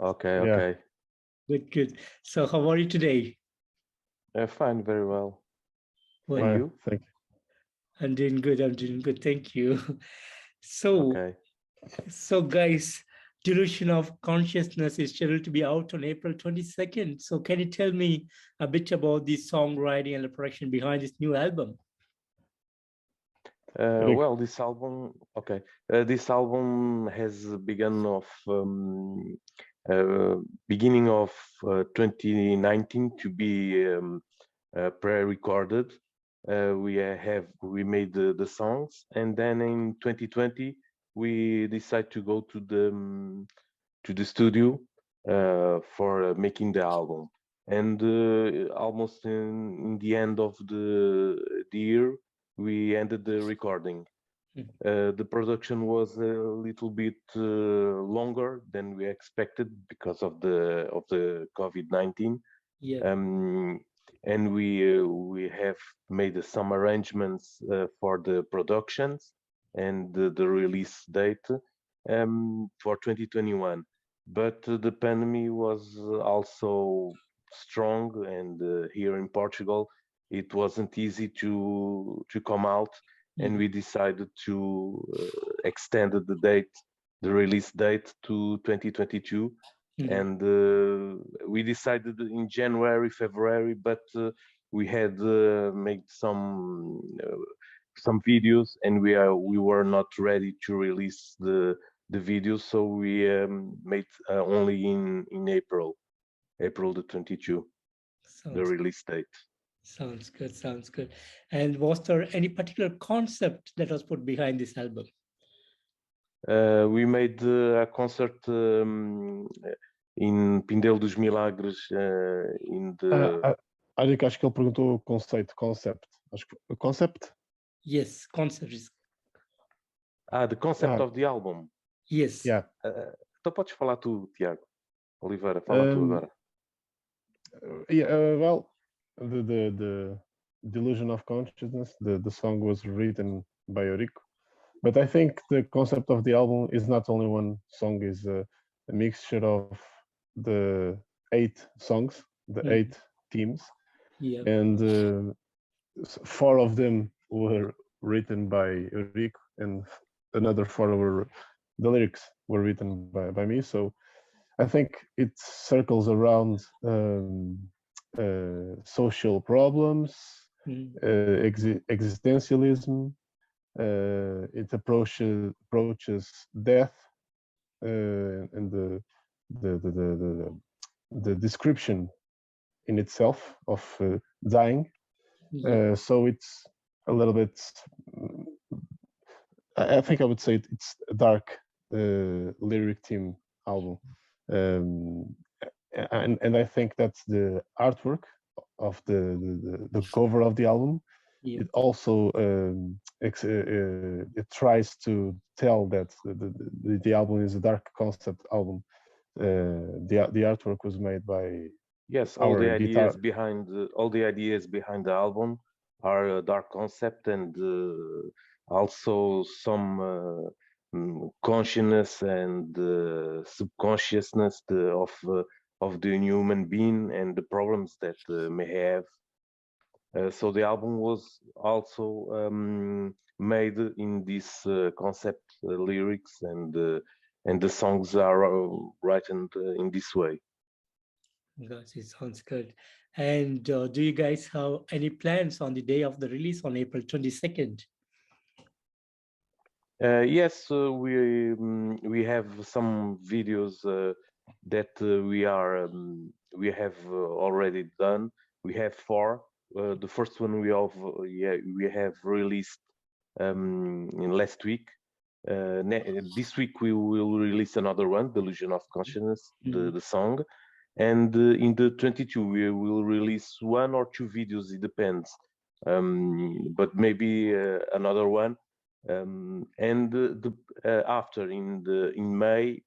Okay, Yeah. okay. Good, good. So how are you today? Fine, very well. Well, And you? Thank you. I'm doing good. I'm doing good. Thank you. So, Okay. so guys, Delusion of Consciousness is scheduled to be out on April 22nd. So can you tell me a bit about the songwriting and the production behind this new album? Well, this album, okay. This album has beginning of 2019 to be pre-recorded. We made the songs, and then in 2020 we decided to go to the studio for making the album. And almost in the end of the year, we ended the recording. The production was a little bit longer than we expected because of the COVID-19. Yeah. And we have made some arrangements for the productions and the release date for 2021. But the pandemic was also strong, and here in Portugal, it wasn't easy to come out, and we decided to extend the release date to 2022. And we decided in January, February, but we had made some videos, and we were not ready to release the videos, so we made only in April the 22, the release date. Sounds good. Sounds good. And was there any particular concept that was put behind this album? We made a concert in Pindelo dos Milagres in the... Acho que ele perguntou conceito, concept. Acho que concept? Yes, concept is... the concept of the album. Yes. Yeah. Então podes falar tu, Tiago. Oliveira, fala tu agora. Yeah, well, the Delusion of Consciousness, the song was written by Eurico. But I think the concept of the album is not only one song, is a mixture of the 8 songs, the 8 themes. Yeah. And 4 of them were written by Eurico, and another 4 were, the lyrics were written by me. So I think it circles around social problems, existentialism. It approaches death and the description in itself of dying. So it's a little bit, I think I would say it's a dark lyric theme album. And I think that's the artwork of the cover of the album. It also it tries to tell that the album is a dark concept album. The artwork was made by all the ideas behind the album are a dark concept, and also some consciousness and subconsciousness of the human being and the problems that may have. So the album was also made in this concept lyrics, and the songs are written in this way. Gosh, it sounds good. And do you guys have any plans on the day of the release on April 22nd? Yes, we have some videos that we have already done. We have 4. The first one we have released in last week. This week we will release another one, Delusion of Consciousness, the song. And in the 22 we will release 1 or 2 videos, it depends, but maybe another one. And after in May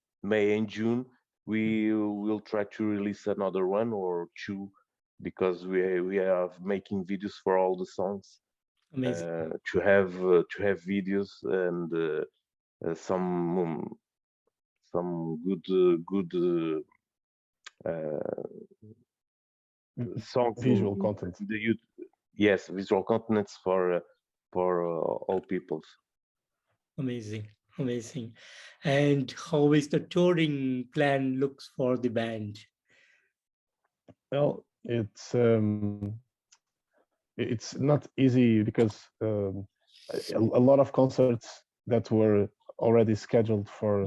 and June we will try to release another 1 or 2, because we are making videos for all the songs. Amazing. To have videos and some good songs visual in content. the youth. Yes, visual contents for all peoples. Amazing, amazing. And how is the touring plan looks for the band? Well, it's not easy because a lot of concerts that were already scheduled for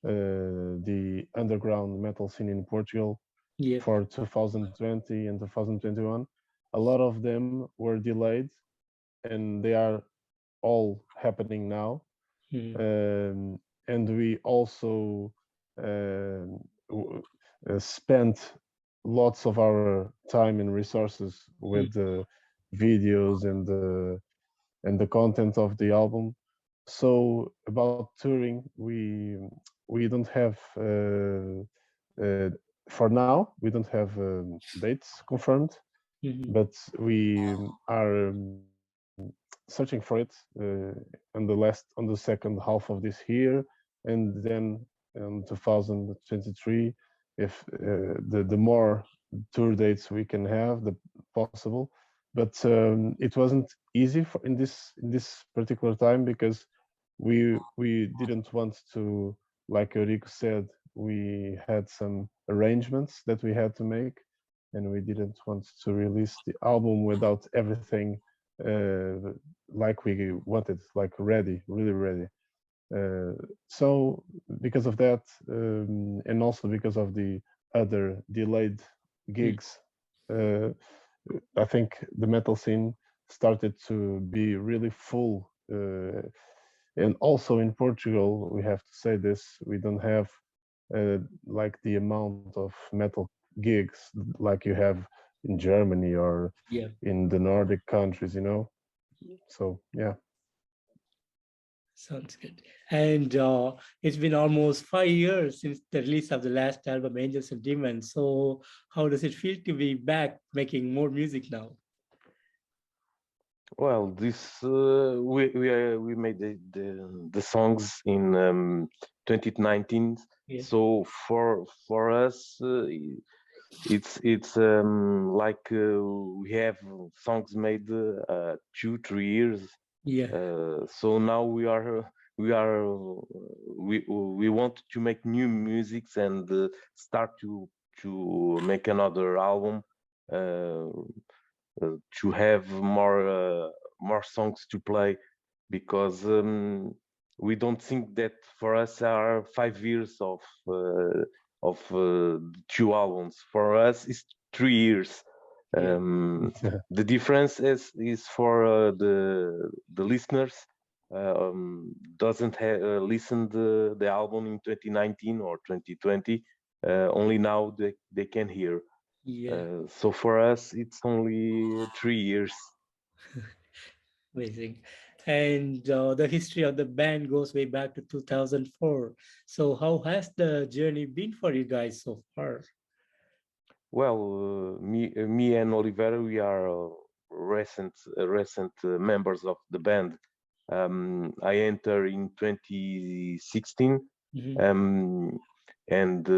the underground metal scene in Portugal Yeah. for 2020 and 2021, a lot of them were delayed, and they are all happening now. And we also spent lots of our time and resources with the videos and the content of the album. So about touring, we don't have for now we don't have dates confirmed, but we are searching for it on the second half of this year, and then in 2023, if the more tour dates we can have, the possible. But it wasn't easy in this particular time because we didn't want to, like Eurico said, we had some arrangements that we had to make, and we didn't want to release the album without everything like we wanted, like really ready. So because of that, and also because of the other delayed gigs, I think the metal scene started to be really full. And also in Portugal, we have to say this, we don't have like the amount of metal gigs like you have in Germany or in the Nordic countries, So yeah. Sounds good. And it's been almost 5 years since the release of the last album, Angels and Demons. So how does it feel to be back making more music now? Well, this we made the songs in 2019. Yeah. So for us, it's like we have songs made 2-3 years. Yeah. So now we want to make new musics and start to make another album. To have more songs to play, because we don't think that for us are 5 years of 2 albums. For us, it's 3 years. The difference is for the listeners doesn't listen the album in 2019 or 2020. Only now they can hear. So for us, it's only 3 years. Amazing. And the history of the band goes way back to 2004. So how has the journey been for you guys so far? Well, me and Oliveira, we are recent members of the band. I entered in 2016, and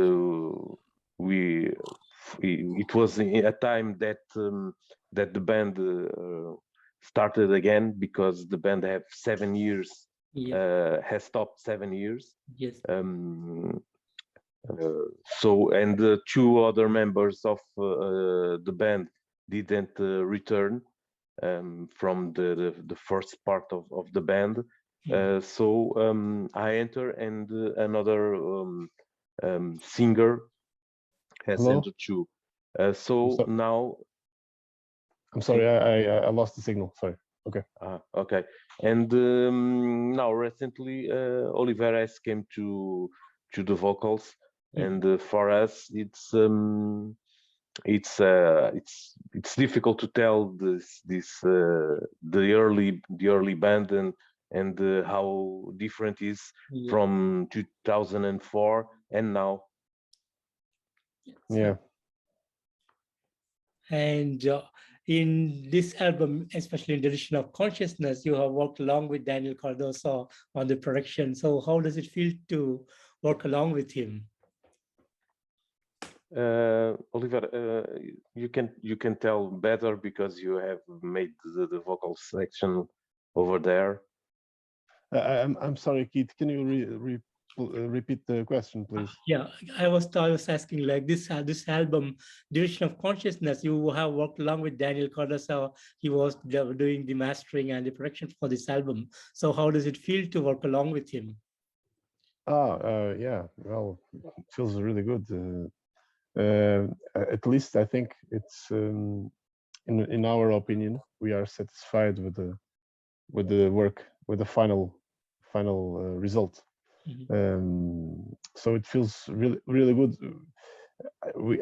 it was a time that that the band started again, because the band have 7 years, has stopped 7 years. Yes. So, and the 2 other members of the band didn't return from the first part of the band. So I enter, and another singer has entered too. So now, I'm sorry, I lost the signal. Sorry. Okay. Okay. And now recently, Oliveira came to the vocals, and for us, it's difficult to tell the early band and how different is from 2004 and now. Yeah. And in this album, especially in Delusion of Consciousness, you have worked along with Daniel Cardoso on the production. So how does it feel to work along with him? Oliver, you can tell better because you have made the vocal section over there. I'm sorry, Keith. Can you repeat the question, please? Yeah, I was asking, like, this album, Delusion of Consciousness, you have worked along with Daniel Cardoso. He was doing the mastering and the production for this album. So how does it feel to work along with him? Yeah, well, it feels really good. At least I think it's in our opinion, we are satisfied with the work, with the final result. So it feels really good.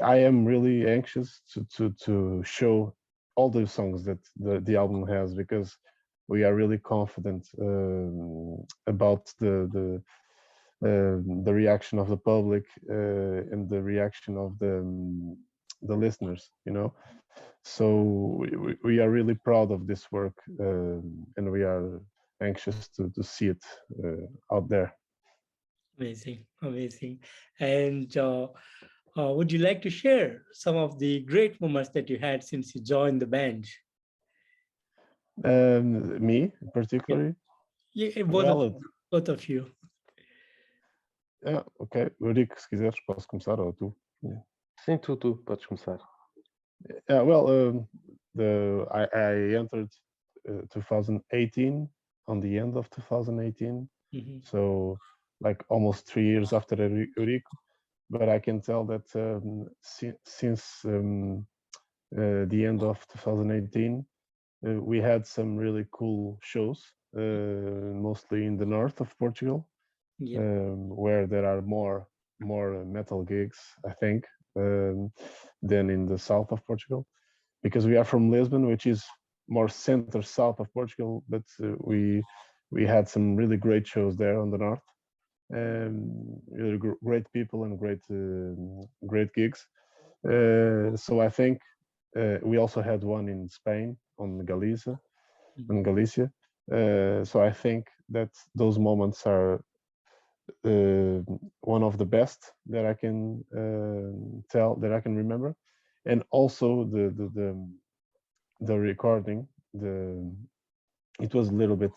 I am really anxious to show all the songs that the album has, because we are really confident about the reaction of the public and the reaction of the listeners, you know. So we are really proud of this work, and we are anxious to see it out there. Amazing, amazing. And would you like to share some of the great moments that you had since you joined the band? Me, particularly? Yeah, both of you. Ok. Eurico, se quiseres, posso começar, ou tu? Sim, tu podes começar. Yeah, well, I entered 2018, on the end of 2018, so like almost 3 years after Eurico. But I can tell that since the end of 2018, we had some really cool shows, mostly in the north of Portugal, where there are more metal gigs, I think, than in the south of Portugal, because we are from Lisbon, which is more center south of Portugal, but we had some really great shows there on the north. Really great people and great gigs. So I think we also had one in Spain on Galicia. So I think that those moments are one of the best that I can that I can remember, and also the recording. It was a little bit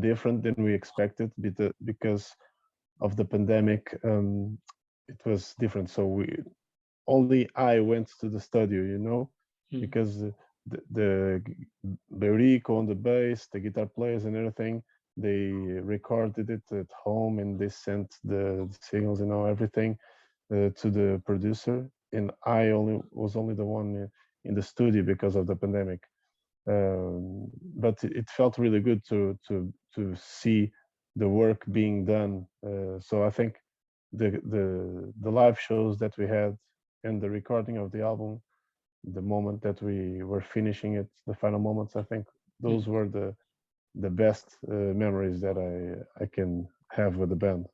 different than we expected because of the pandemic. It was different, so only I went to the studio, you know, because the Eurico on the bass, the guitar players and everything, they recorded it at home and they sent the signals, you know, everything to the producer, and I was only the one in the studio because of the pandemic. But it felt really good to see the work being done. So I think the live shows that we had and the recording of the album, the moment that we were finishing it, the final moments, I think those were the best memories that I can have with the band.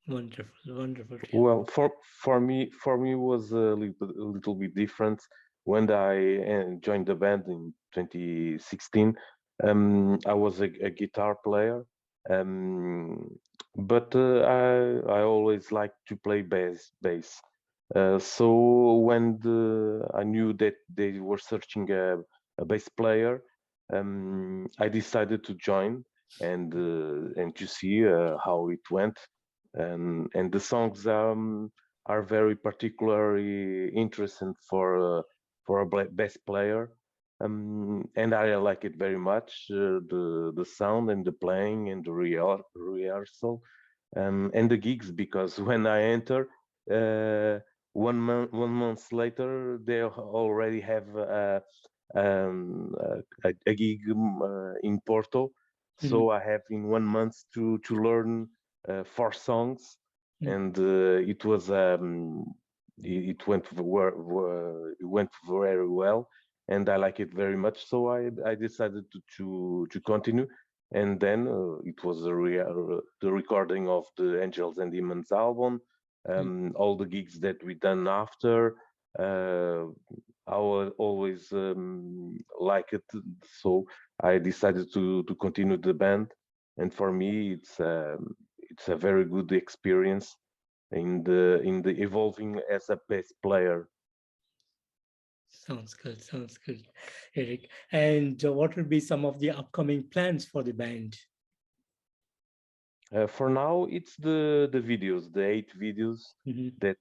Wonderful, wonderful. Well, for me was a little bit different. When I joined the band in 2016, I was a guitar player, but I always liked to play bass. So when I knew that they were searching a bass player, I decided to join and to see how it went. And the songs are very particularly interesting for a bass player, and I like it very much. The sound and the playing and the rehearsal, and the gigs, because when I enter, 1 month later they already have a gig in Porto. So I have in 1 month to learn 4 songs, and it went very well, and I like it very much. So I decided to continue, and then it was the recording of the Angels and Demons album, all the gigs that we done after. I always like it, so I decided to continue the band, and for me it's a very good experience, in the evolving as a bass player. Sounds good, Eric. And what will be some of the upcoming plans for the band? For now, it's the videos, the 8 videos that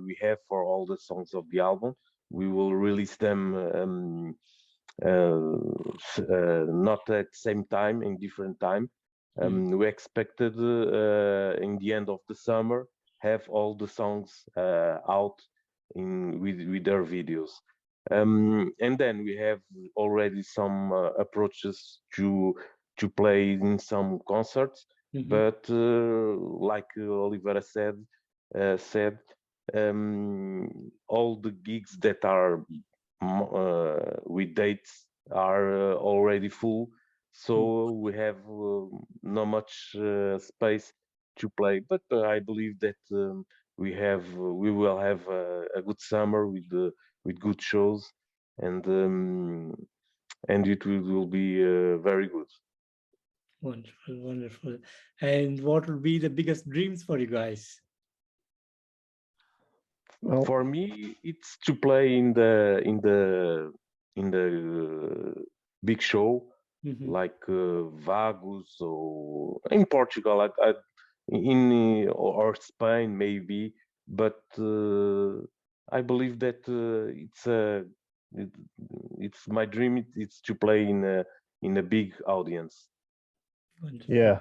we have for all the songs of the album. We will release them not at the same time, in different time. We expected in the end of the summer have all the songs out with their videos. And then we have already some approaches to play in some concerts. But like Oliveira said, all the gigs that are with dates are already full, so we have not much space to play. But I believe that we will have a good summer with good shows, and it will be very good. Wonderful. And what will be the biggest dreams for you guys? Well, for me, it's to play in the big show, like Vagos, or in Portugal, or Spain maybe. But I believe that it's my dream. It's to play in a big audience. Wonderful. Yeah,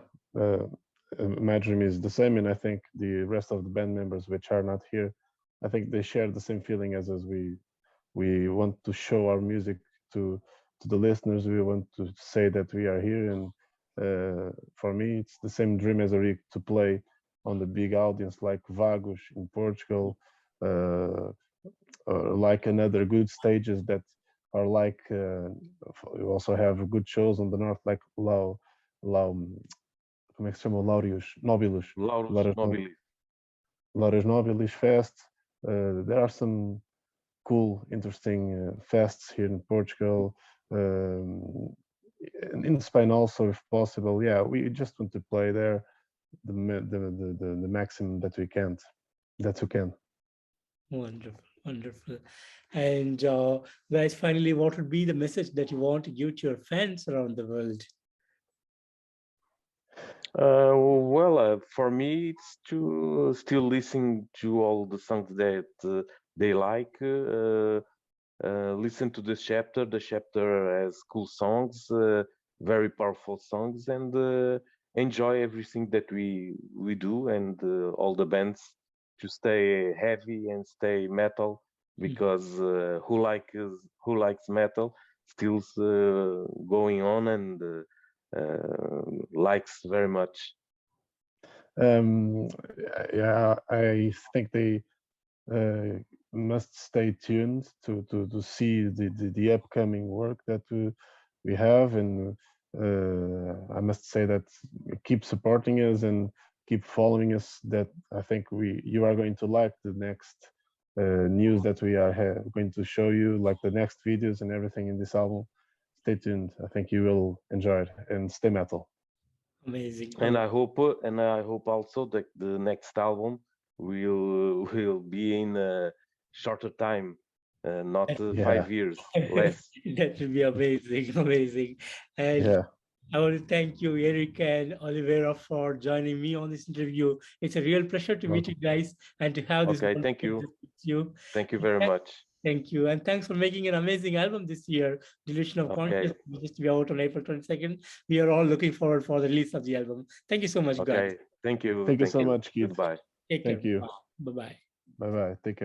my dream is the same, and I think the rest of the band members, which are not here, I think they share the same feeling as us. We want to show our music to the listeners. We want to say that we are here, and for me, it's the same dream as Eric, to play on the big audience like Vagos in Portugal, or like another good stages that are like we also have good shows on the north, like como é que se chama? Laureus Nobilis. Laureus Nobilis Fest. There are some cool, interesting fests here in Portugal, in Spain also, if possible. Yeah, we just want to play there the maximum that we can. Wonderful. And guys, finally, what would be the message that you want to give to your fans around the world? Well, for me, it's to still listen to all the songs that they like. Listen to the chapter. The chapter has cool songs, very powerful songs, and enjoy everything that we do, and all the bands, to stay heavy and stay metal, because who likes metal still going on and likes very much. Yeah, I think they must stay tuned to see the upcoming work that we have, and I must say that keep supporting us and keep following us. That I think you are going to like the next news that we are going to show you, like the next videos and everything in this album. Stay tuned. I think you will enjoy it, and stay metal. Amazing. And I hope also that the next album will be in a shorter time, not 5 years less. That will be amazing. And yeah, I want to thank you, Eric and Oliveira, for joining me on this interview. It's a real pleasure to meet you guys and to have this. Okay, thank you. Thank you very much. Thank you. And thanks for making an amazing album this year, Delusion of Consciousness, which is to be out on April 22nd. We are all looking forward for the release of the album. Thank you so much, guys. Thank you. Thank you so much, Keith. Goodbye. Take care. Thank you. Bye-bye. Bye-bye. Take care.